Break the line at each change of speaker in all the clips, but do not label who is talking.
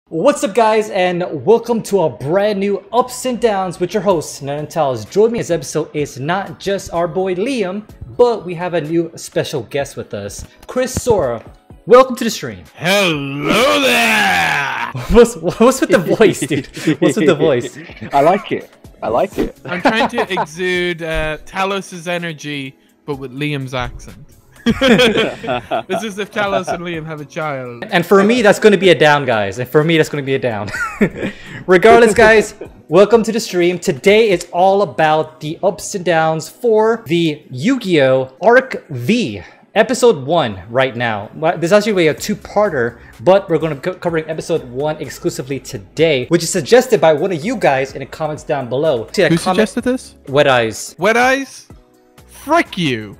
What's up, guys, and welcome to a brand new Ups and Downs with your host, Untitled. Join me as episode is not just our boy Liam, but we have a new special guest with us, Chrisora. Welcome to the stream.
Hello there!
What's with the voice, dude? What's with the voice?
I like it. I like it.
I'm trying to exude Talos' energy, but with Liam's accent. This is if Talos and Liam have a child.
And for me, that's going to be a down, guys. And for me, that's going to be a down. Regardless, guys, welcome to the stream. Today is all about the ups and downs for the Yu-Gi-Oh! Arc V. Episode 1 right now. This is actually a two-parter, but we're going to be covering episode 1 exclusively today, which is suggested by one of you guys in the comments down below.
Who suggested this?
Wet Eyes.
Wet Eyes? Frick you!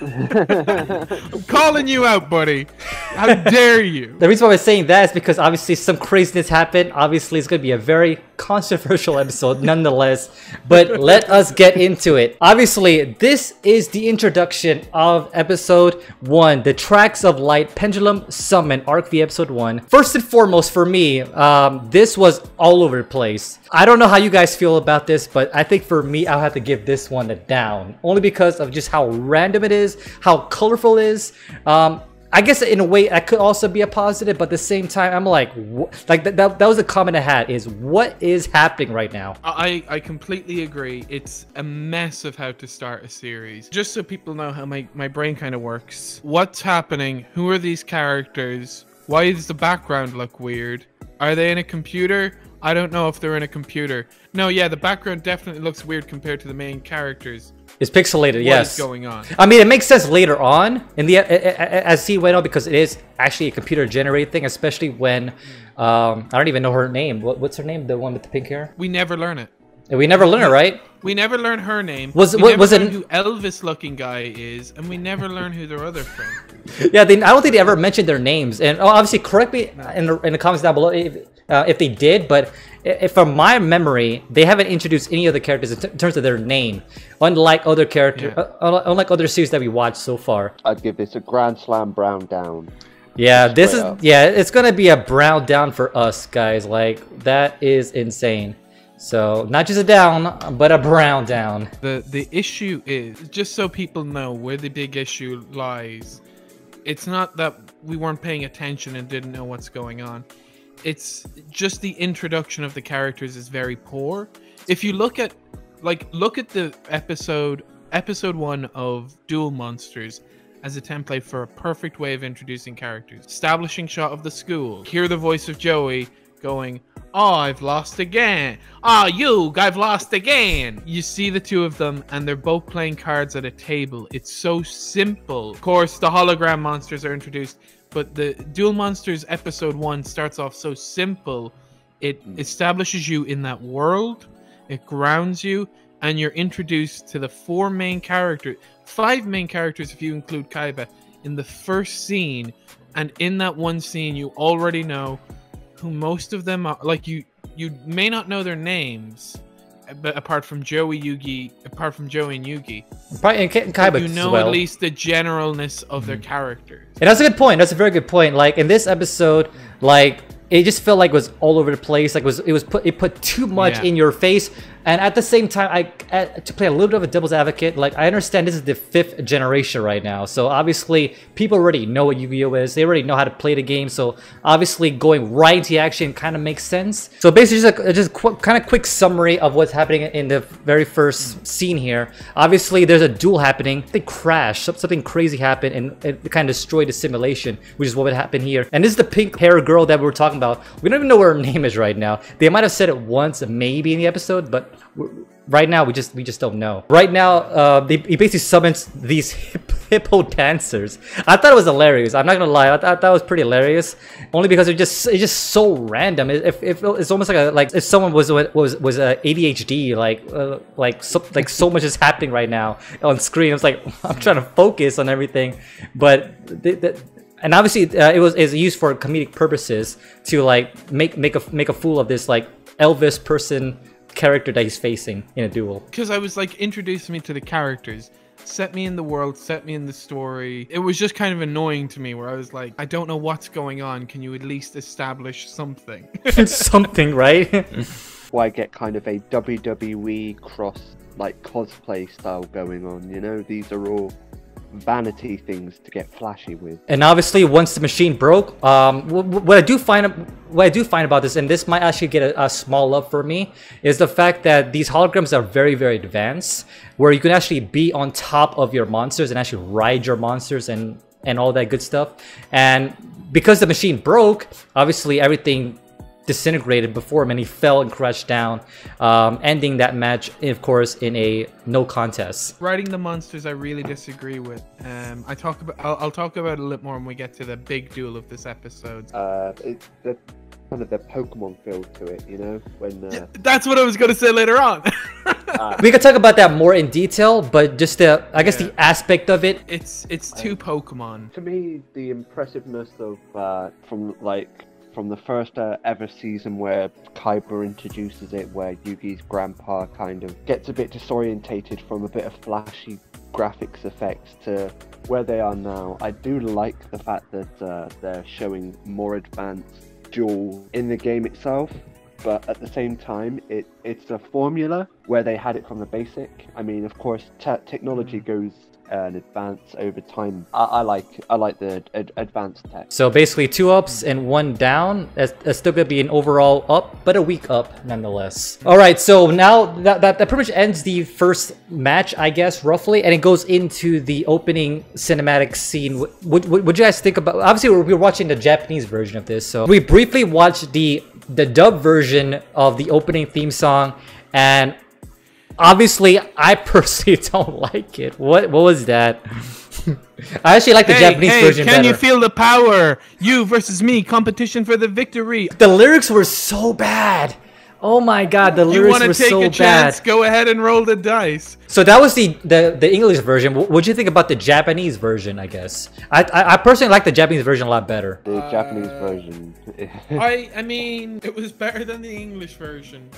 I'm calling you out, buddy. How dare you?
The reason why I was saying that is because obviously some craziness happened. Obviously, it's going to be a very controversial episode nonetheless, but let us get into it. Obviously, this is the introduction of episode 1, the Tracks of Light Pendulum Summon Arc V episode 1. First and foremost for me, this was all over the place. I don't know how you guys feel about this, but I think for me, I'll have to give this one a down, only because of just how random it is, how colorful it is. I guess in a way that could also be a positive, but at the same time, I'm like, that was a comment I had, is what is happening right now?
I completely agree. It's a mess of how to start a series. Just so people know how my brain kind of works. What's happening? Who are these characters? Why does the background look weird? Are they in a computer? I don't know if they're in a computer. No, yeah, the background definitely looks weird compared to the main characters.
It's pixelated, yes.
What is going on?
I mean, it makes sense later on in the as he went on, because it is actually a computer-generated thing, especially when I don't even know her name. What's her name? The one with the pink hair?
We never learn it.
We never learn it, right?
We never learn her name.
Was it
who Elvis-looking guy is, and we never learn who their other friend.
Yeah, I don't think they ever mentioned their names, and obviously, correct me in the comments down below if they did, but if from my memory, they haven't introduced any other characters in terms of their name, unlike other characters, unlike other series that we watched so far.
I'd give this a Grand Slam brown down.
Yeah, it's gonna be a brown down for us, guys. Like, that is insane. So not just a down, but a brown down.
The issue is, just so people know where the big issue lies, it's not that we weren't paying attention and didn't know what's going on. It's just the introduction of the characters is very poor. If you look at the episode 1 of Duel Monsters as a template for a perfect way of introducing characters. Establishing shot of the school. Hear the voice of Joey going, "Oh, I've lost again. Oh, I've lost again." You see the two of them, and they're both playing cards at a table. It's so simple. Of course, the hologram monsters are introduced, but the Duel Monsters episode 1 starts off so simple. It establishes you in that world, it grounds you, and you're introduced to the 5 main characters if you include Kaiba, in the first scene. And in that one scene, you already know who most of them are. Like, you may not know their names, but apart from Joey and Yugi,
Probably in Kaiba,
you know, at least the generalness of their characters.
And that's a good point. That's a very good point. Like, in this episode, like, it just felt like it was all over the place. Like, it put too much in your face. And at the same time, to play a little bit of a devil's advocate, like, I understand this is the 5th generation right now. So obviously, people already know what Yu-Gi-Oh! Is. They already know how to play the game. So obviously, going right into action kind of makes sense. So basically, just kind of quick summary of what's happening in the very first scene here. Obviously, there's a duel happening. They crash. Something crazy happened, and it kind of destroyed the simulation, which is what would happen here. And this is the pink hair girl that we were talking about. We don't even know what her name is right now. They might have said it once, maybe in the episode, but right now we just don't know. Right now, he basically summons these hippo dancers. I thought it was hilarious. I'm not gonna lie. I thought it was pretty hilarious, only because it's just so random. It's almost like if someone was ADHD, like so much is happening right now on screen. It's like, I'm trying to focus on everything, but and obviously it's used for comedic purposes to like make a fool of this like Elvis person character that he's facing in a duel.
Because I was like, introduce me to the characters, set me in the world, set me in the story. It was just kind of annoying to me where I was like, I don't know what's going on. Can you at least establish something?
Something, right?
Why get kind of a WWE cross like cosplay style going on? You know, these are all vanity things to get flashy with.
And obviously, once the machine broke, what I do find about this, and this might actually get a small love for me, is the fact that these holograms are very, very advanced, where you can actually be on top of your monsters and actually ride your monsters and all that good stuff. And because the machine broke, obviously everything disintegrated before him and he fell and crashed down, ending that match, of course, in a no contest.
Riding the monsters I really disagree with. I'll talk about it a little more when we get to the big duel of this episode.
It's the kind of the Pokemon feel to it, you know, when
that's what I was going to say later on.
We could talk about that more in detail, but just the the aspect of it,
it's two Pokemon.
To me, the impressiveness of from the first ever season where Kaiba introduces it, where Yugi's grandpa kind of gets a bit disorientated from a bit of flashy graphics effects to where they are now. I do like the fact that they're showing more advanced duel in the game itself, but at the same time, it's a formula where they had it from the basic. I mean, of course, technology goes and advance over time. I like the advanced tech.
So basically 2 ups and 1 down. That's still gonna be an overall up, but a weak up nonetheless. All right, so now that pretty much ends the first match, I guess, roughly, and it goes into the opening cinematic scene. What you guys think about? Obviously, we're watching the Japanese version of this, so we briefly watched the dub version of the opening theme song, and obviously, I personally don't like it. What was that? I actually like the Japanese version better.
Can you feel the power? You versus me, competition for the victory.
The lyrics were so bad. Oh my god, the lyrics were so bad. You want to take a chance?
Go ahead and roll the dice.
So that was the English version. What do you think about the Japanese version, I guess? I personally like the Japanese version a lot better.
The Japanese version.
I mean, it was better than the English version,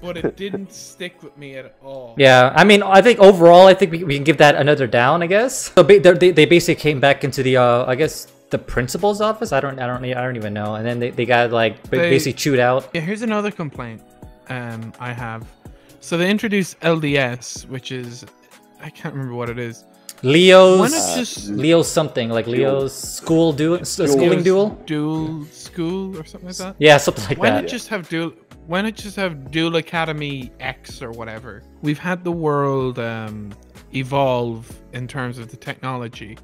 but it didn't stick with me at all.
Yeah, I mean, I think overall, I think we can give that another down, I guess. So they basically came back into the, I guess, the principal's office. I don't even know. And then they got like basically chewed out.
Yeah, here's another complaint I have. So they introduced LDS, which is, I can't remember what it is.
Leo's something, like Leo's schooling duel?
Duel school or something like that?
Yeah, something like
Why
that.
Why not just have Duel Academy X or whatever? We've had the world evolve in terms of the technology.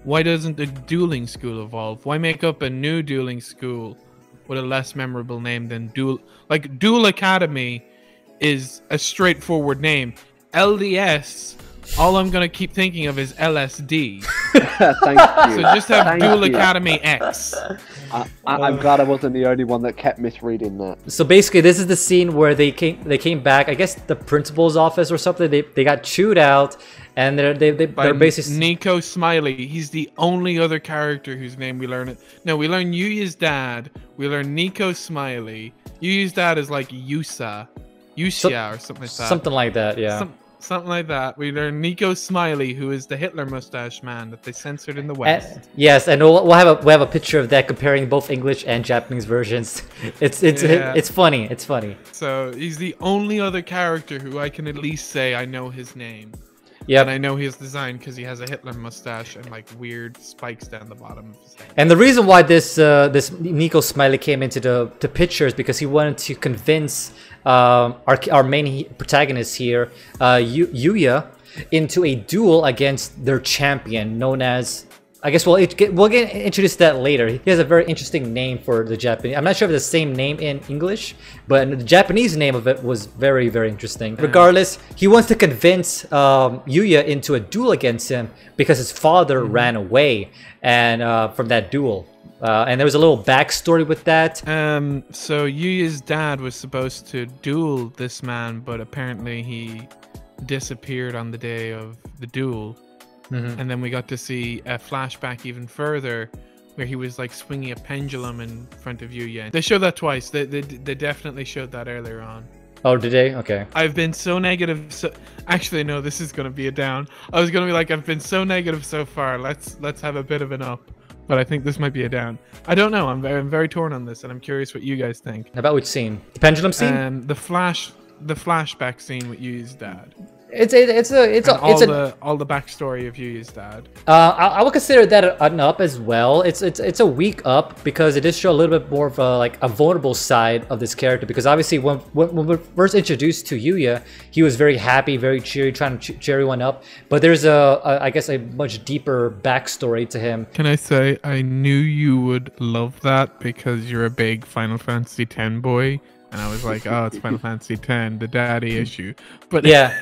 Why doesn't the dueling school evolve? Why make up a new dueling school with a less memorable name than Duel? Like, Duel Academy is a straightforward name. LDS, all I'm going to keep thinking of is LSD.
Thank you.
So just have Duel Academy X.
I'm glad I wasn't the only one that kept misreading that.
So basically, this is the scene where they came back. I guess the principal's office or something. They got chewed out, and they're basically
Nico Smiley. He's the only other character whose name we learn. We learn Yuya's dad. We learn Nico Smiley. Yuya's dad is like Yuya or something like that.
Something like that, yeah.
Something like that. We learn Nico Smiley, who is the Hitler mustache man that they censored in the West.
Yes, and we'll have a picture of that comparing both English and Japanese versions. It's funny. It's funny.
So he's the only other character who I can at least say I know his name.
Yeah,
and I know his design because he has a Hitler mustache and like weird spikes down the bottom of his head.
And the reason why this Nico Smiley came into the picture is because he wanted to convince our main protagonist here, Yuya, into a duel against their champion, known as, I guess we'll get introduced to that later. He has a very interesting name for the Japanese. I'm not sure if it's the same name in English, but the Japanese name of it was very, very interesting. Regardless, he wants to convince Yuya into a duel against him because his father ran away and from that duel. And there was a little backstory with that.
So Yuya's dad was supposed to duel this man, but apparently he disappeared on the day of the duel. And then we got to see a flashback even further where he was like swinging a pendulum in front of Yuya. They showed that twice. They definitely showed that earlier on.
Oh, did they? Okay.
I've been so negative. So actually, no, this is gonna be a down. I was gonna be like, I've been so negative so far. Let's have a bit of an up. But I think this might be a down. I don't know. I'm very torn on this, and I'm curious what you guys think.
About which scene? The pendulum scene?
The flashback scene with Yuya's dad.
It's
all the backstory of Yuya's dad.
I would consider that an up as well. It's a weak up because it does show a little bit more of a vulnerable side of this character. Because obviously when we're first introduced to Yuya, he was very happy, very cheery, trying to cheer everyone up. But there's I guess a much deeper backstory to him.
Can I say I knew you would love that because you're a big Final Fantasy X boy. And I was like, oh, it's Final Fantasy X, the daddy issue. But
yeah,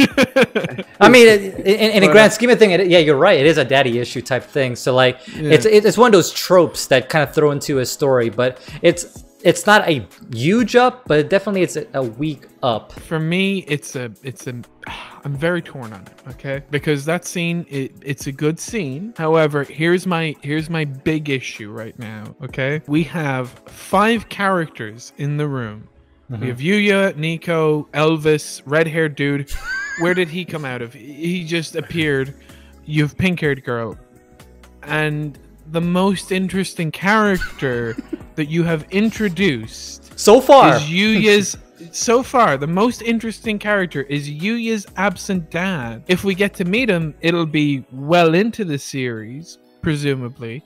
I mean, in a grand scheme of things, yeah, you're right. It is a daddy issue type thing. So like, it's one of those tropes that kind of throw into a story, but it's not a huge up, but definitely it's a weak up.
For me, I'm very torn on it. Okay, because that scene, it's a good scene. However, here's my big issue right now. Okay, we have 5 characters in the room. We have Yuya, Nico, Elvis, red-haired dude. Where did he come out of? He just appeared. You have pink-haired girl. And the most interesting character that you have introduced
so far
is Yuya's... So far, the most interesting character is Yuya's absent dad. If we get to meet him, it'll be well into the series, presumably.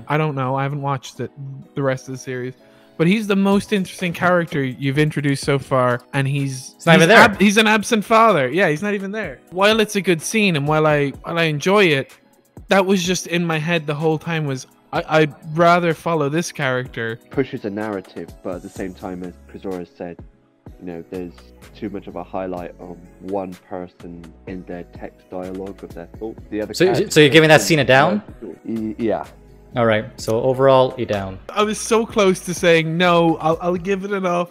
I don't know. I haven't watched the rest of the series. But he's the most interesting character you've introduced so far, and he's
not even there.
He's an absent father. Yeah, he's not even there. While it's a good scene, and while I enjoy it, that was just in my head the whole time. Was I'd rather follow this character.
Pushes a narrative, but at the same time, as Chrisora said, you know, there's too much of a highlight on one person in their text dialogue of their thoughts. The other.
So you're giving that scene a down?
Yeah.
All right, so overall, a down.
I was so close to saying no. I'll give it an up,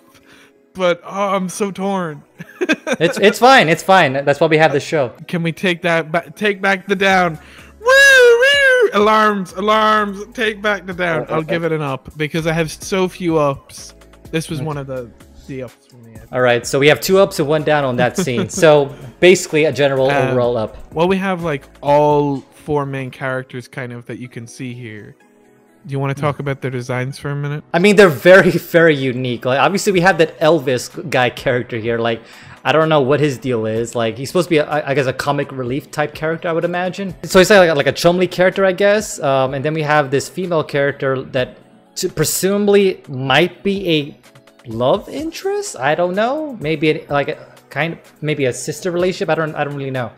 but I'm so torn.
It's fine. It's fine. That's why we have this show.
Can we take that? Take back the down. Woo, woo! Alarms! Take back the down. I'll give it an up because I have so few ups. This was one of the ups for me.
All right, so we have 2 ups and 1 down on that scene. So basically, a general overall up.
Well, we have like all 4 main characters kind of that you can see here. Do you want to talk about their designs for a minute?
I mean, they're very, very unique. Like, obviously, we have that Elvis guy character here. Like, I don't know what his deal is. Like, he's supposed to be, I guess, a comic relief type character, I would imagine. So he's like a Chumley character, I guess. And then we have this female character that presumably might be a love interest. I don't know. Maybe maybe a sister relationship. I don't really know.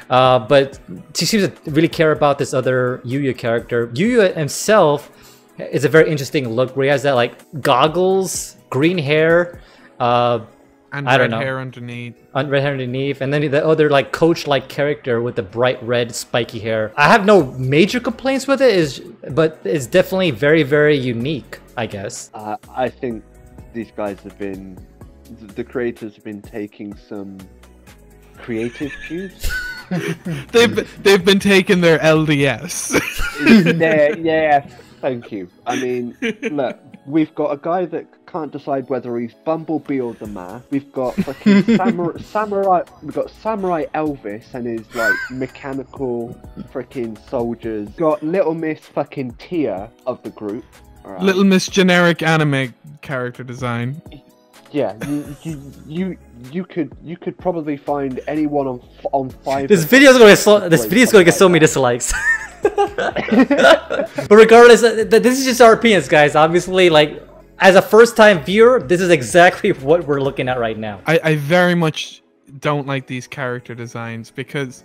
But she seems to really care about this other Yuya character. Yuya himself is a very interesting look where he has that like goggles, green hair,
and
I don't
red
know,
hair underneath.
Red hair underneath, and then the other like coach-like character with the bright red spiky hair. I have no major complaints with it, but it's definitely very, very unique, I guess.
I think these guys have been, the creators have been taking some creative cues.
they've been taking their LDS.
Yeah, thank you. I mean, look, we've got a guy that can't decide whether he's Bumblebee or the Mask. We've got fucking samurai. We've got Samurai Elvis and his like mechanical freaking soldiers. Got Little Miss fucking Tia of the group. Right.
Little Miss generic anime character design.
Yeah, you could probably find anyone on 5.
This video's gonna get so many dislikes. But regardless, this is just our opinions, guys. Obviously, like as a first-time viewer, this is exactly what we're looking at right now.
I very much don't like these character designs because,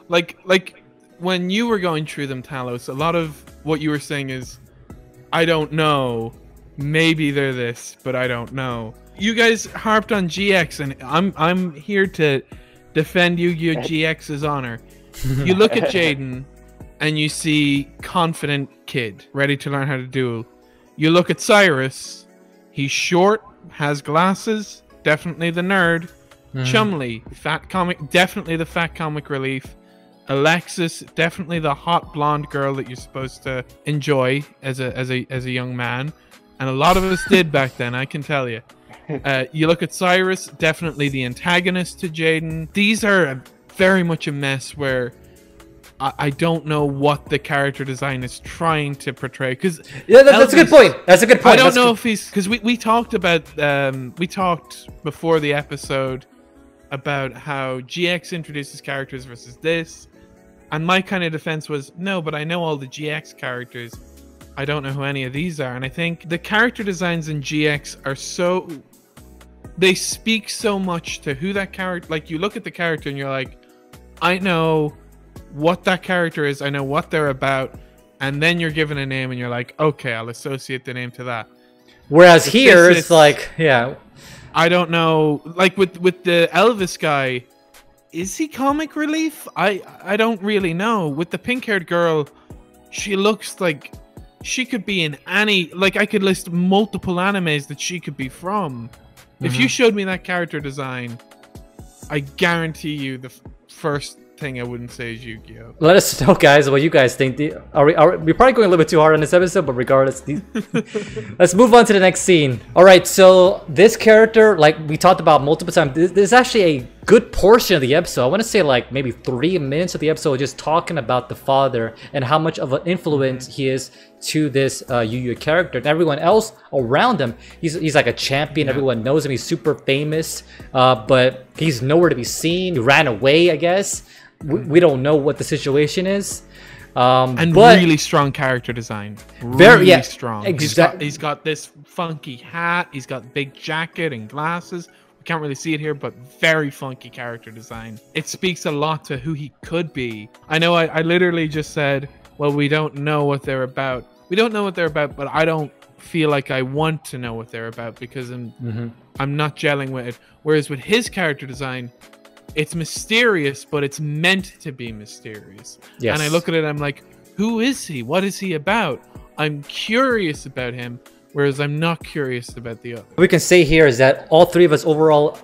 like when you were going through them, Talos, a lot of what you were saying is, I don't know. Maybe they're this, but I don't know. You guys harped on GX, and I'm here to defend Yu-Gi-Oh! GX's honor. You look at Jaden, and you see confident kid, ready to learn how to duel. You look at Cyrus, he's short, has glasses, definitely the nerd. Chumley, fat comic, definitely the fat comic relief. Alexis, definitely the hot blonde girl that you're supposed to enjoy as a young man. And a lot of us did back then, I can tell you. You look at Cyrus, definitely the antagonist to Jaden. These are very much a mess where I don't know what the character design is trying to portray. Because
yeah, that's a good point. That's a good point.
I don't know if he's because we talked about we talked before the episode about how GX introduces characters versus this, and my kind of defense was no, but I know all the GX characters. I don't know who any of these are, and I think the character designs in GX are so they speak so much to who that character. Like you look at the character and you're like, I know what that character is, I know what they're about, and then you're given a name and you're like, okay, I'll associate the name to that.
Whereas here it's like, yeah,
I don't know, like with the Elvis guy, is he comic relief? I don't really know. With the pink-haired girl, she looks like she could be in any, like I could list multiple animes that she could be from. If you showed me that character design, I guarantee you the first thing I wouldn't say is Yu-Gi-Oh.
Let us know, guys, what you guys think. We're probably going a little bit too hard on this episode, but regardless, let's move on to the next scene. All right, so this character, like we talked about multiple times, this is actually a good portion of the episode. I want to say like maybe 3 minutes of the episode just talking about the father and how much of an influence he is to this Yuya character and everyone else around him. He's like a champion. Yeah. Everyone knows him. He's super famous, but he's nowhere to be seen. He ran away, I guess. We don't know what the situation is.
And really strong character design. Really strong.
Exactly.
He's got this funky hat. He's got big jacket and glasses. We can't really see it here, but very funky character design. It speaks a lot to who he could be. I know I literally just said, well, we don't know what they're about. We don't know what they're about, but I don't feel like I want to know what they're about because I'm not gelling with it. Whereas with his character design, it's mysterious, but it's meant to be mysterious. Yes. And I look at it, I'm like, who is he? What is he about? I'm curious about him, whereas I'm not curious about the other.
What we can say here is that all three of us overall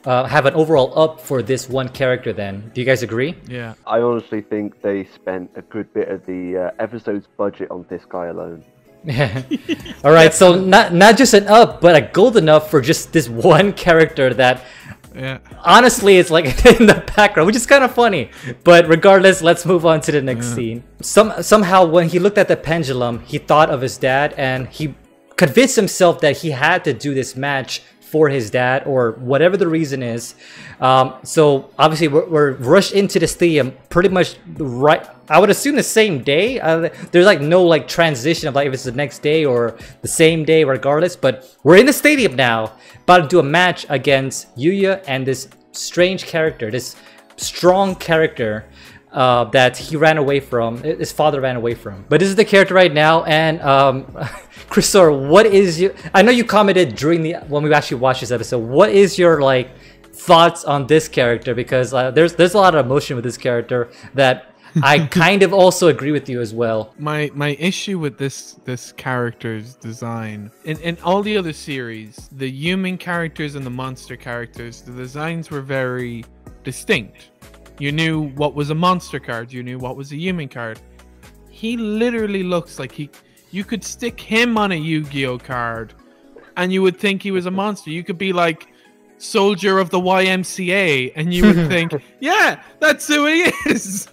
have an overall up for this one character then. Do you guys agree?
Yeah.
I honestly think they spent a good bit of the episode's budget on this guy alone.
Yeah. All right, so not just an up, but a golden up for just this one character that honestly it's like in the background, which is kind of funny. But regardless, let's move on to the next scene. Somehow when he looked at the pendulum, he thought of his dad and he convinced himself that he had to do this match for his dad or whatever the reason is. So obviously we're rushed into the stadium pretty much right, I would assume the same day. There's like no like transition of like if it's the next day or the same day regardless, but we're in the stadium now about to do a match against Yuya and this strange character, this strong character that he ran away from, his father ran away from. But this is the character right now, and Chrisora, what is your, I know you commented during when we actually watched this episode, what is your like thoughts on this character? Because there's a lot of emotion with this character that I kind of also agree with you as well.
My issue with this character's design, in all the other series, the human characters and the monster characters, the designs were very distinct. You knew what was a monster card, you knew what was a human card. He literally looks like you could stick him on a Yu-Gi-Oh card and you would think he was a monster. You could be like Soldier of the YMCA and you would think, yeah, that's who he is.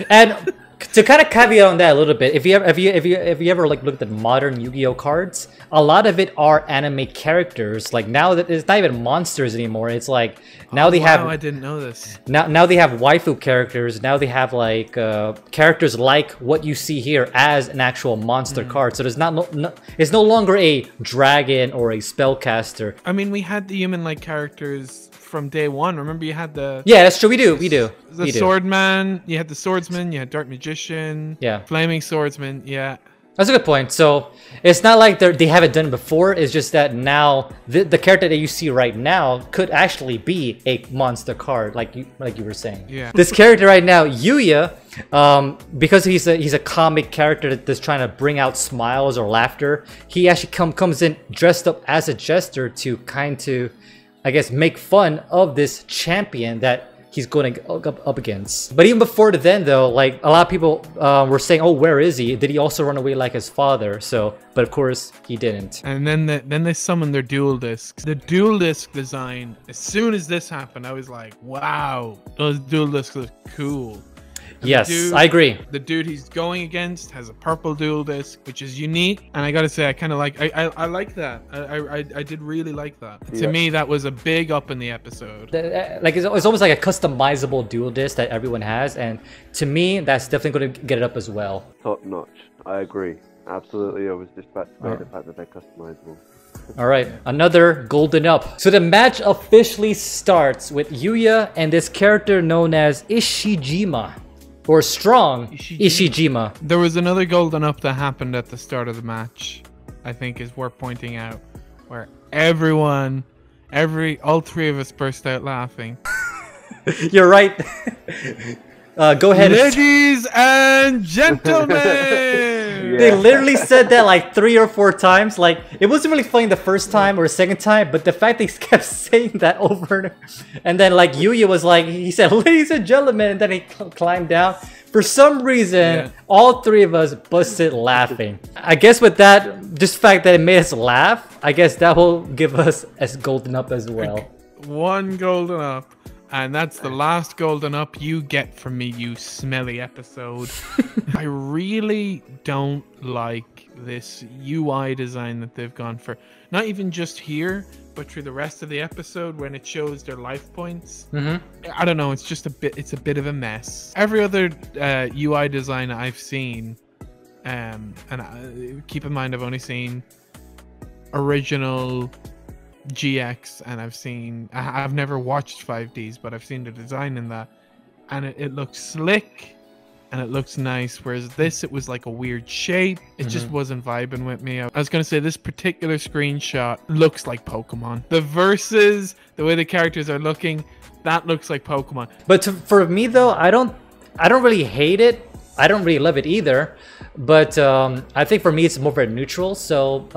And to kind of caveat on that a little bit, if you ever like looked at modern Yu-Gi-Oh cards, a lot of it are anime characters. Like now that it's not even monsters anymore. It's like now they have.
I didn't know this.
Now they have waifu characters. Now they have like characters like what you see here as an actual monster card. So there's it's no longer a dragon or a spellcaster.
I mean, we had the human-like characters from day one. Remember, you had the
that's true. We do.
The swordman. You had the swordsman. You had dark magician.
Yeah.
Flaming swordsman. Yeah.
That's a good point. So it's not like they haven't done it before. It's just that now the character that you see right now could actually be a monster card, like you were saying.
Yeah.
This character right now, Yuya, because he's a comic character that's trying to bring out smiles or laughter. He actually comes in dressed up as a jester to kind of, I guess, make fun of this champion that he's going up against. But even before then, though, like a lot of people were saying, "Oh, where is he? Did he also run away like his father?" So, but of course, he didn't.
And then they summoned their dual discs. The dual disc design. As soon as this happened, I was like, "Wow, those dual discs look cool." And
yes, I agree.
The dude he's going against has a purple dual disc, which is unique, and I gotta say, I kind of like. I like that. I did really like that. Yeah. To me, that was a big up in the episode.
Like it's almost like a customizable dual disc that everyone has, and to me, that's definitely going to get it up as well.
Top notch. I agree. Absolutely. I was just about to say the fact that they're customizable.
All right, another golden up. So the match officially starts with Yuya and this character known as Ishijima. Or Strong Ishijima.
There was another golden up that happened at the start of the match, I think is worth pointing out, where all three of us burst out laughing.
You're right. Go ahead.
Ladies and gentlemen!
They literally said that like 3 or 4 times. Like, it wasn't really funny the first time or second time, but the fact they kept saying that over and then like Yuya was like, he said, "Ladies and gentlemen," and then he climbed down. For some reason, all 3 of us busted laughing. I guess with that, just the fact that it made us laugh, I guess that will give us as golden up as well.
1 golden up. And that's the last golden up you get from me, you smelly episode. I really don't like this UI design that they've gone for. Not even just here, but through the rest of the episode when it shows their life points. I don't know, it's a bit of a mess. Every other UI design I've seen, and keep in mind I've only seen original GX, and I've never watched 5Ds, but I've seen the design in that, and it looks slick and it looks nice, whereas this, it was like a weird shape. It just wasn't vibing with me. I was gonna say this particular screenshot looks like Pokemon. The verses, the way the characters are looking, that looks like Pokemon.
But for me though, I don't really hate it. I don't really love it either, but I think for me it's more of a neutral, so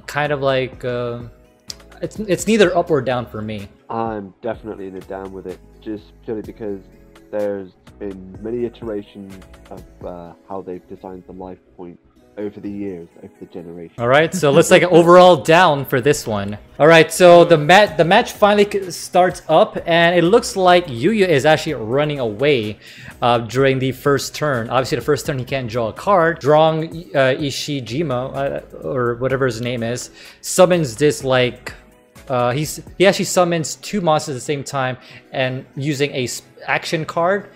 kind of like it's neither up or down for me.
I'm definitely in a down with it, just purely because there's been many iterations of how they've designed the life point over the years, over the generation.
All right, so let's like overall down for this one. All right, so the match finally starts up, and it looks like Yuya is actually running away during the first turn. Obviously, the first turn he can't draw a card. Drawing Ishijima, or whatever his name is, summons this like. He actually summons 2 monsters at the same time and using a action card.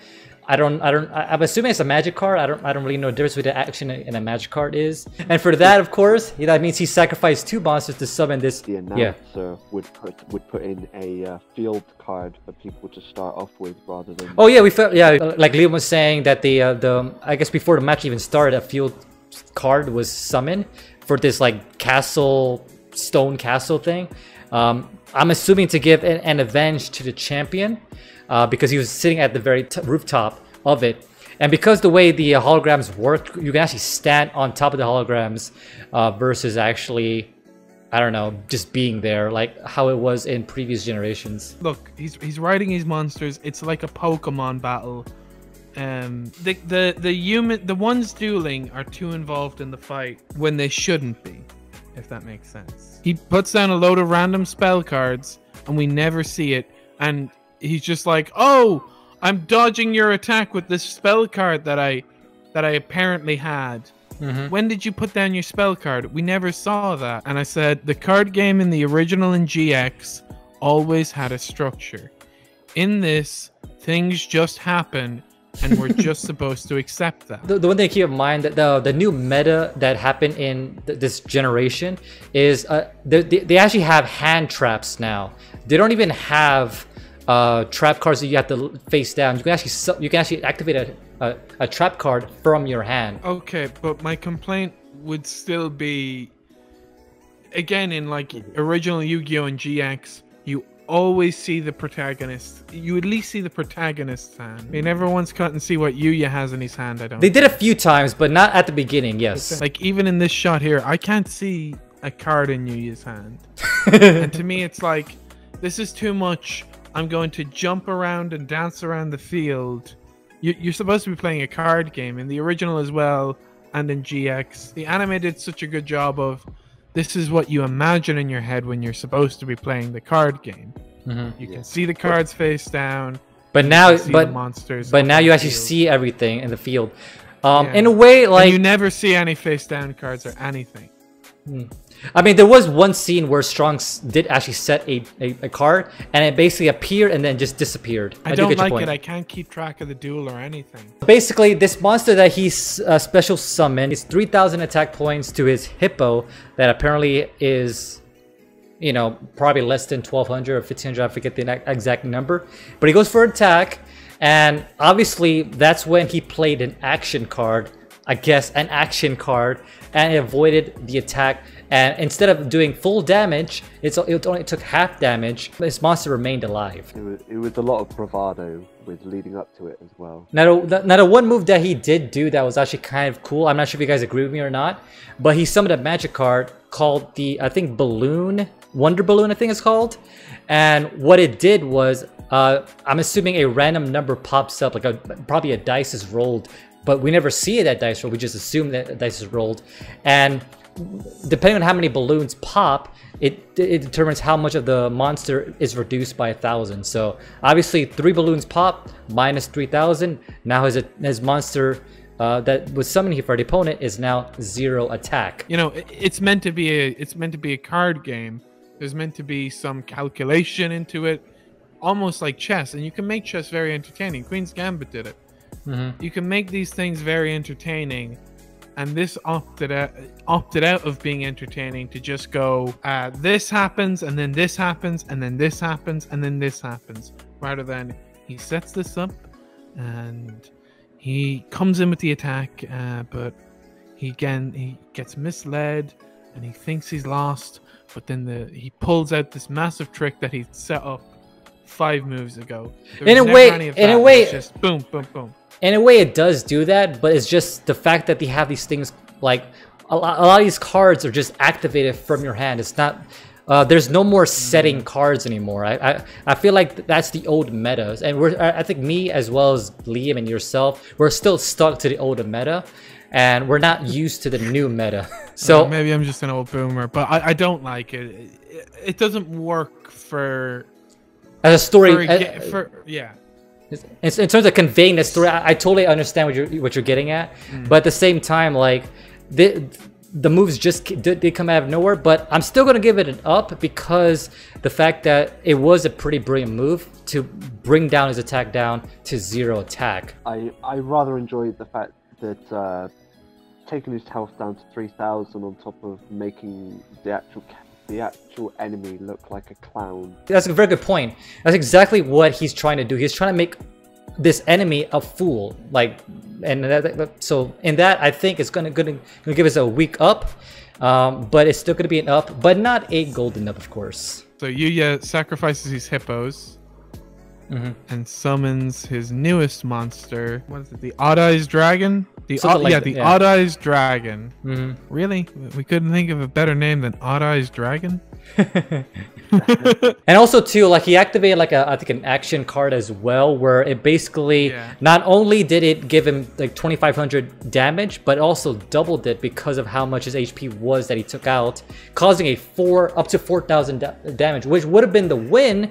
I'm assuming it's a magic card. I don't really know the difference between an action and a magic card is. And for that, of course, that means he sacrificed 2 monsters to summon this.
The announcer would put in a field card for people to start off with rather than.
Oh yeah, like Liam was saying that the I guess before the match even started, a field card was summoned for this like stone castle thing. I'm assuming to give an advantage to the champion because he was sitting at the very rooftop of it. And because the way the holograms work, you can actually stand on top of the holograms versus actually, I don't know, just being there like how it was in previous generations.
Look, he's riding his monsters. It's like a Pokemon battle. The ones dueling are too involved in the fight when they shouldn't be, if that makes sense. He puts down a load of random spell cards and we never see it, and he's just like, "Oh, I'm dodging your attack with this spell card that I apparently had." When did you put down your spell card? We never saw that. And I said the card game in the original in GX always had a structure. In this, things just happen and we're just supposed to accept that.
The one thing to keep in mind that the new meta that happened in this generation is they actually have hand traps now. They don't even have trap cards that you have to face down. You can actually activate a trap card from your hand.
Okay, but my complaint would still be, again, in like original Yu-Gi-Oh! And GX, you always see the protagonist. You at least see the protagonist's hand. You never once cut and see what Yuya has in his hand, I don't
They did a few times, but not at the beginning, yes.
Like, even in this shot here, I can't see a card in Yuya's hand. And to me, it's like, this is too much. I'm going to jump around and dance around the field. You're supposed to be playing a card game in the original as well, and in GX. The anime did such a good job of, this is what you imagine in your head when you're supposed to be playing the card game. You can see the cards face down.
But now,
the monsters.
But now you actually see everything in the field. In a way, like,
and you never see any face down cards or anything.
I mean, there was one scene where Strong did actually set a card, and it basically appeared and then just disappeared.
I don't like it. I can't keep track of the duel or anything.
Basically, this monster that he's special summoned is 3,000 attack points to his hippo that apparently is, you know, probably less than 1,200 or 1,500. I forget the exact number. But he goes for attack, and obviously that's when he played an action card. I guess an action card, and it avoided the attack. And instead of doing full damage, it only took half damage. This monster remained alive.
It was a lot of bravado with leading up to it as well.
Now the one move that he did do that was actually kind of cool. I'm not sure if you guys agree with me or not, but he summoned a magic card called the, I think, Balloon, Wonder Balloon, I think it's called. And what it did was, I'm assuming a random number pops up, like probably a dice is rolled, but we never see that dice roll. We just assume that the dice is rolled, and depending on how many balloons pop, it determines how much of the monster is reduced by 1,000. So obviously 3 balloons pop minus 3,000. Now his monster that was summoned here for the opponent is now 0 attack.
You know, it's meant to be a card game. There's meant to be some calculation into it, almost like chess, and you can make chess very entertaining. Queen's Gambit did it. You can make these things very entertaining, and this opted out of being entertaining to just go, this happens, and then this happens, and then this happens, and then this happens, rather than he sets this up, and he comes in with the attack, but he gets misled, and he thinks he's lost, but then he pulls out this massive trick that he set up 5 moves ago.
In a way,
it's just boom, boom, boom.
In a way, it does do that, but it's just the fact that they have these things, like a lot of these cards are just activated from your hand. It's not, there's no more setting cards anymore. I feel like that's the old meta, and I think me as well as Liam and yourself, we're still stuck to the old meta, and we're not used to the new meta. So
maybe I'm just an old boomer, but I don't like it. It doesn't work for
as a story.
Yeah.
In terms of conveying the story, I totally understand what you're getting at, but at the same time, like the moves just they come out of nowhere. But I'm still gonna give it an up because the fact that it was a pretty brilliant move to bring down his attack down to 0 attack.
I rather enjoyed the fact that taking his health down to 3,000 on top of making the actual enemy look like a clown.
That's a very good point. That's exactly what he's trying to do. He's trying to make this enemy a fool. Like, and so in that, I think it's gonna give us a weak up, but it's still gonna be an up, but not a golden up, of course.
So Yuya sacrifices his hippos and summons his newest monster. What is it? The Odd-Eyes Dragon? The Odd-Eyes Dragon. Really? We couldn't think of a better name than Odd-Eyes Dragon?
And also too, like, he activated like I think an action card as well, where it basically not only did it give him like 2,500 damage, but also doubled it because of how much his HP was that he took out, causing up to 4,000 damage, which would have been the win,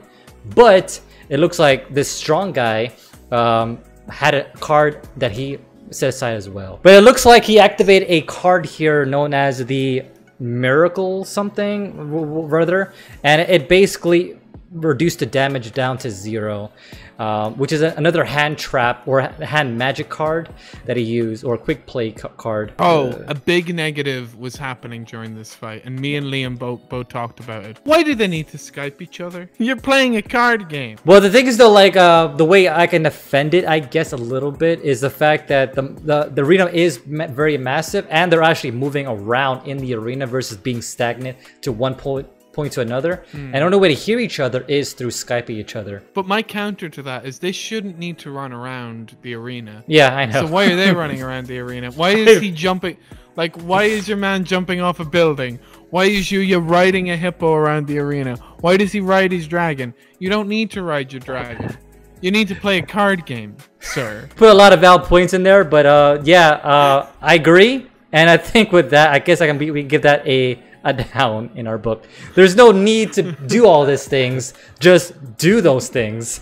but it looks like this Strong guy had a card that he set aside as well. But it looks like he activated a card here known as the Miracle something, rather, and it basically reduced the damage down to 0, which is another hand trap or hand magic card that he used, or a quick play card.
A big negative was happening during this fight, and me and Liam both talked about it. Why do they need to Skype each other? You're playing a card game.
Well, the thing is though, like the way I can defend it, I guess a little bit, is the fact that the arena is very massive, and they're actually moving around in the arena versus being stagnant to one point to another, and the only way to hear each other is through Skyping each other.
But my counter to that is they shouldn't need to run around the arena.
Yeah, I know.
So why are they running around the arena? Why is he jumping? Like, why is your man jumping off a building? Why is Yuya riding a hippo around the arena? Why does he ride his dragon? You don't need to ride your dragon. You need to play a card game, sir.
Put a lot of valid points in there, but I agree. And I think with that, I guess we can give that a down in our book. There's no need to do all these things. Just do those things.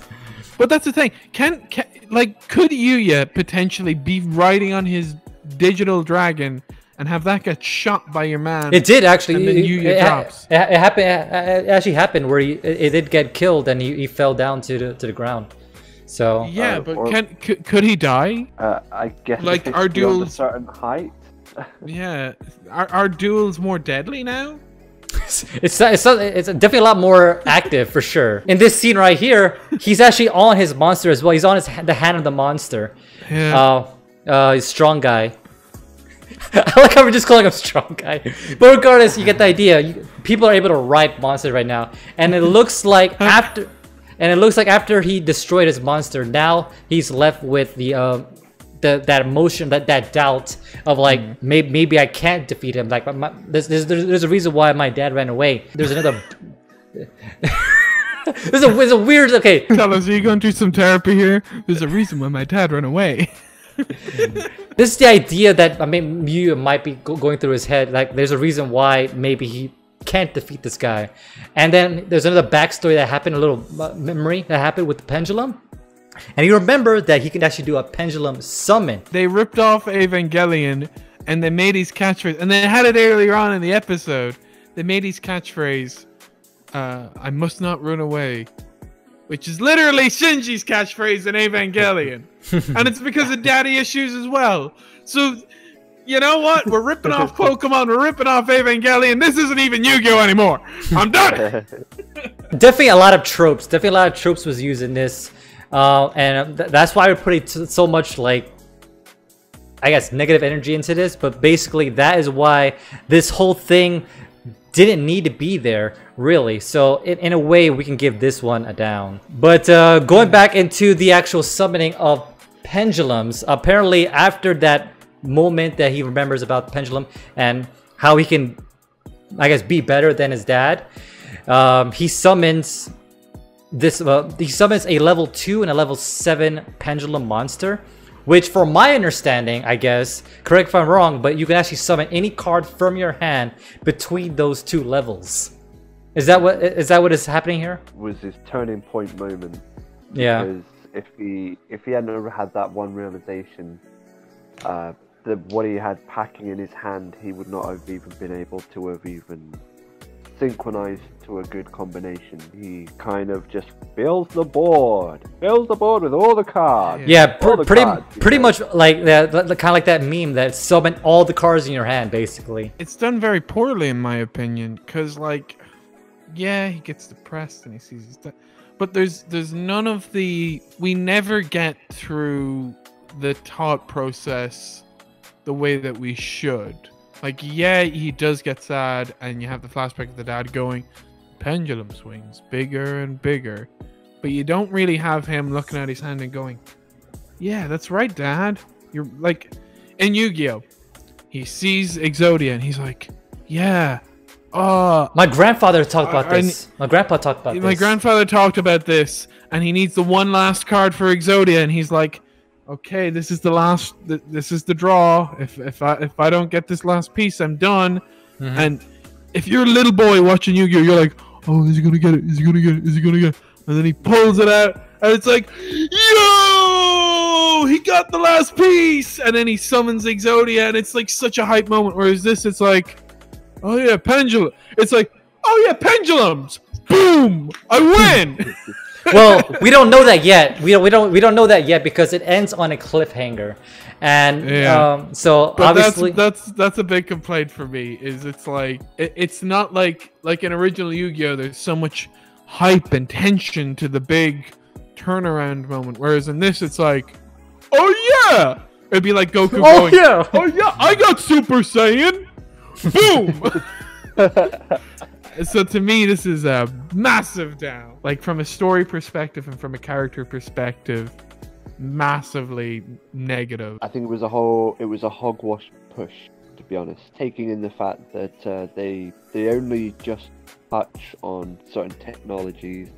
But that's the thing. Could Yuya potentially be riding on his digital dragon and have that get shot by your man?
It did actually.
And then Yuya drops.
It happened. It actually happened where it did get killed and he fell down to the ground. So
yeah, but could he die?
I guess
like
if
our
it's beyond
duels,
a certain height.
Yeah, are duels more deadly now?
It's definitely a lot more active for sure. In this scene right here, he's actually on his monster as well. He's on the hand of the monster.
Yeah.
He's strong guy. I like how we're just calling him strong guy. But regardless, you get the idea. People are able to ride monsters right now, and it looks like after he destroyed his monster, now he's left with that emotion, that doubt of like maybe I can't defeat him. Like there's a reason why my dad ran away. There's another. there's a weird. Okay.
Tell us, are you going through some therapy here? There's a reason why my dad ran away.
This is the idea that Yuya might be going through his head. Like there's a reason why maybe he can't defeat this guy. And then there's another backstory that happened, a little memory that happened with the pendulum. And you remember that he can actually do a pendulum summon.
They ripped off Evangelion and they made his catchphrase, and they had it earlier on in the episode. They made his catchphrase, I must not run away, which is literally Shinji's catchphrase in Evangelion. And it's because of daddy issues as well. So, you know what? We're ripping off Pokemon, we're ripping off Evangelion. This isn't even Yu-Gi-Oh anymore. I'm done.
Definitely a lot of tropes. Definitely a lot of tropes was used in this. And that's why we're putting so much, like, I guess, negative energy into this. But basically, that is why this whole thing didn't need to be there, really. So in a way, we can give this one a down. But going back into the actual summoning of pendulums, apparently after that moment that he remembers about Pendulum and how he can, I guess, be better than his dad, he summons he summons a level 2 and a level 7 pendulum monster, which, from my understanding, I guess, correct if I'm wrong, but you can actually summon any card from your hand between those two levels. Is that what is happening here?
Was his turning point moment.
Yeah.
Because if he hadn't had that one realization, what he had packing in his hand, he would not have even been able to have even synchronized to a good combination. He kind of just fills the board with all the cards.
Yeah, pretty much like that, kind of like that meme that summon all the cards in your hand, basically.
It's done very poorly, in my opinion, because, like, yeah, he gets depressed and he sees his dad, but there's none of the, we never get through the thought process the way that we should. Like, yeah, he does get sad, and you have the flashback of the dad going, pendulum swings bigger and bigger. But you don't really have him looking at his hand and going, yeah, that's right, Dad. You're like, in Yu-Gi-Oh! He sees Exodia, and he's like, yeah.
My grandfather talked about this. My grandpa talked about this.
My grandfather talked about this, and he needs the one last card for Exodia, and he's like, okay, this is the last. This is the draw. If I don't get this last piece, I'm done. Mm-hmm. And if you're a little boy watching Yu-Gi-Oh, you're like, oh, is he gonna get it? Is he gonna get it? Is he gonna get it? And then he pulls it out, and it's like, yo, he got the last piece. And then he summons Exodia, and it's like such a hype moment. Whereas this, it's like, oh yeah, pendulum. It's like, oh yeah, pendulums. Boom, I win.
Well, we don't know that yet. We don't know that yet because it ends on a cliffhanger, and
yeah.
So
but
obviously
that's a big complaint for me. Is it's like it's not like in original Yu-Gi-Oh! There's so much hype and tension to the big turnaround moment, whereas in this it's like, oh yeah, it'd be like Goku going, oh yeah, I got Super Saiyan, boom. So to me, this is a massive down. Like, from a story perspective and from a character perspective, massively negative.
I think it was a hogwash push. to be honest. Taking in the fact that they only just touch on certain technologies,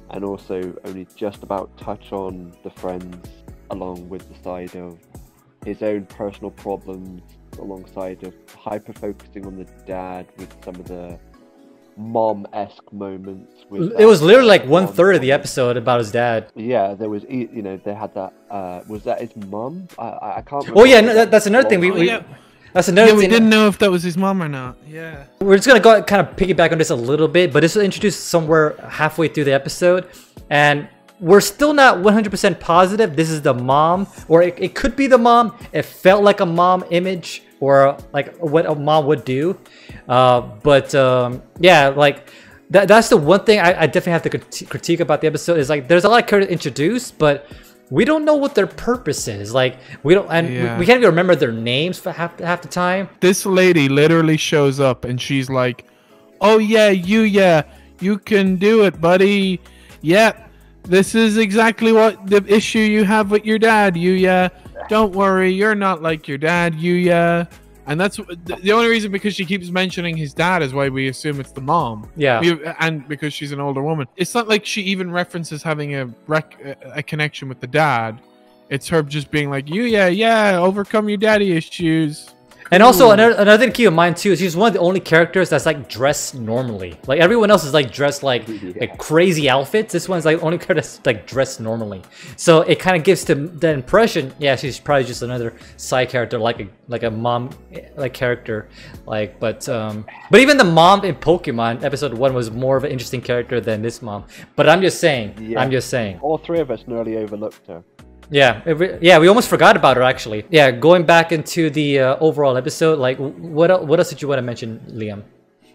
and also only just about touch on the friends, along with the side of his own personal problems, alongside of hyper focusing on the dad with some of the mom-esque moments.
It was literally like 1/3 of the episode about his dad.
Yeah, there was, you know, they had that. Was that his mum? I can't remember.
Oh yeah, no, that's another thing. That's another thing.
We didn't know if that was his mom or not. Yeah.
We're just gonna go kind of piggyback on this a little bit, but this was introduced somewhere halfway through the episode, and we're still not 100% positive this is the mom, or it could be the mom. It felt like a mom image, or like what a mom would do. Yeah, like that's the one thing I definitely have to critique about the episode, is like there's a lot of characters introduced, but we don't know what their purpose is. Like we don't, and we can't even remember their names for half the time.
This lady literally shows up and she's like, "Oh yeah, Yuya, you can do it, buddy. Yep, this is exactly what the issue you have with your dad, Yuya. Don't worry, you're not like your dad, Yuya." And that's the only reason, because she keeps mentioning his dad, is why we assume it's the mom.
Yeah.
And because she's an older woman. It's not like she even references having a connection with the dad. It's her just being like, yeah, overcome your daddy issues.
And also another thing to keep in mind too is she's one of the only characters that's like dressed normally. Like everyone else is like dressed like crazy outfits. This one's like the only character that's like dressed normally. So it kind of gives the impression, yeah, she's probably just another side character, like a mom like character. Like, but even the mom in Pokemon episode 1 was more of an interesting character than this mom. But I'm just saying,
all three of us nearly overlooked her.
Yeah, we almost forgot about her actually. Yeah, going back into the overall episode, like what else did you want to mention, Liam?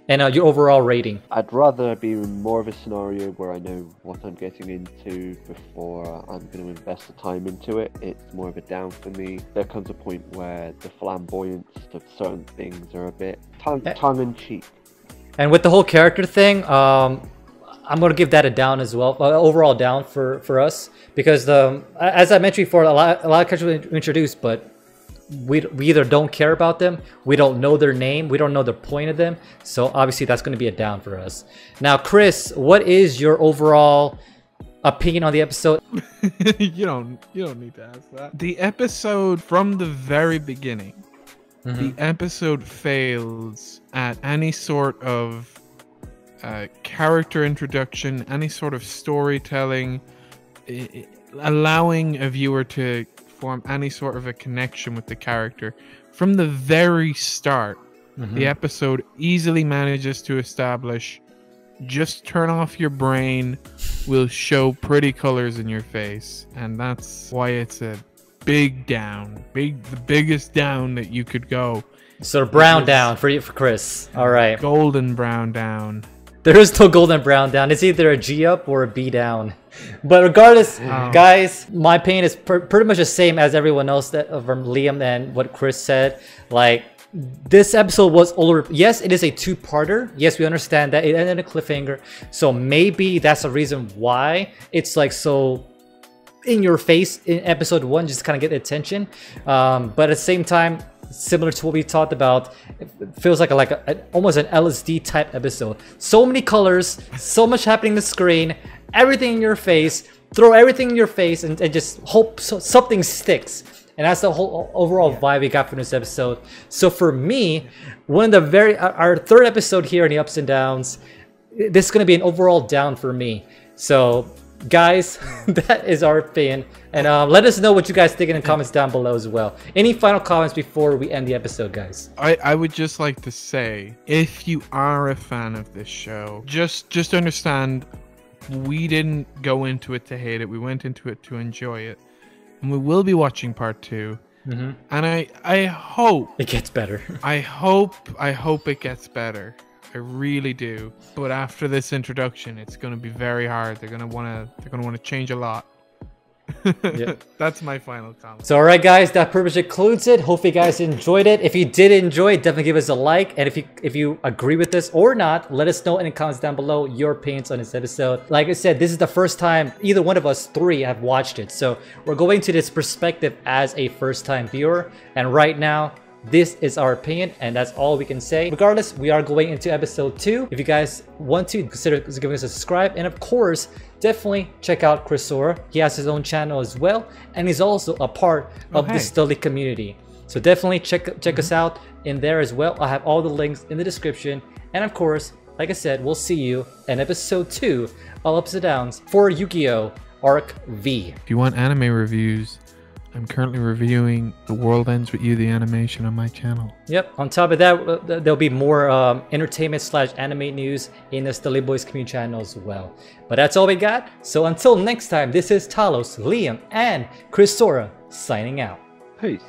And your overall rating?
I'd rather be in more of a scenario where I know what I'm getting into before I'm going to invest the time into it. It's more of a down for me. There comes a point where the flamboyance of certain things are a bit tongue-in-cheek.
And with the whole character thing, I'm going to give that a down as well, overall down for us, because as I mentioned before, a lot of characters were introduced, but we either don't care about them, we don't know their name, we don't know the point of them, so obviously that's going to be a down for us. Now, Chris, what is your overall opinion on the episode?
you don't need to ask that. The episode, from the very beginning, the episode fails at any sort of character introduction, any sort of storytelling, allowing a viewer to form any sort of a connection with the character. From the very start, the episode easily manages to establish, just turn off your brain, we'll show pretty colors in your face. And that's why it's a big down, the biggest down that you could go.
So brown down for Chris. All right.
Golden brown down.
There is no golden brown down. It's either a G up or a B down. But regardless, guys, my opinion is pretty much the same as everyone else from Liam and what Chris said. Like, this episode was all over. Yes, it is a two-parter. Yes, we understand that it ended in a cliffhanger. So maybe that's the reason why it's like so in your face in episode 1, just kind of get attention. But at the same time, similar to what we talked about, it feels like almost an LSD type episode. So many colors, so much happening on the screen, everything in your face, throw everything in your face and just hope something sticks. And that's the whole overall vibe we got from this episode. So for me, our third episode here in the ups and downs, this is going to be an overall down for me. So guys, that is our opinion, and let us know what you guys think in the comments down below as well. Any final comments before we end the episode, guys?
I would just like to say, if you are a fan of this show, just understand, we didn't go into it to hate it, we went into it to enjoy it, and we will be watching part 2. And I hope
it gets better.
I hope it gets better. I really do. But after this introduction, it's going to be very hard. They're going to want to change a lot. That's my final comment.
So alright guys, that pretty much concludes it. Hopefully you guys enjoyed it. If you did enjoy it, definitely give us a like. And if you agree with this or not, let us know in the comments down below your opinions on this episode. Like I said, this is the first time either one of us three have watched it. So we're going to this perspective as a first time viewer. And right now, This is our opinion, and that's all we can say. Regardless, we are going into episode 2. If you guys want to, consider giving us a subscribe, and of course, definitely check out Chrisora. He has his own channel as well, and he's also a part of the Stully community. So definitely check us out in there as well. I'll have all the links in the description, and of course, like I said, we'll see you in episode 2 of Ups and Downs for Yu-Gi-Oh! Arc V.
If you want anime reviews, I'm currently reviewing The World Ends With You, the animation, on my channel. Yep.
On top of that, there'll be more entertainment/anime news in the Stully Boys community channel as well. But that's all we got. So until next time, this is Talos, Liam, and Chrisora signing out.
Peace.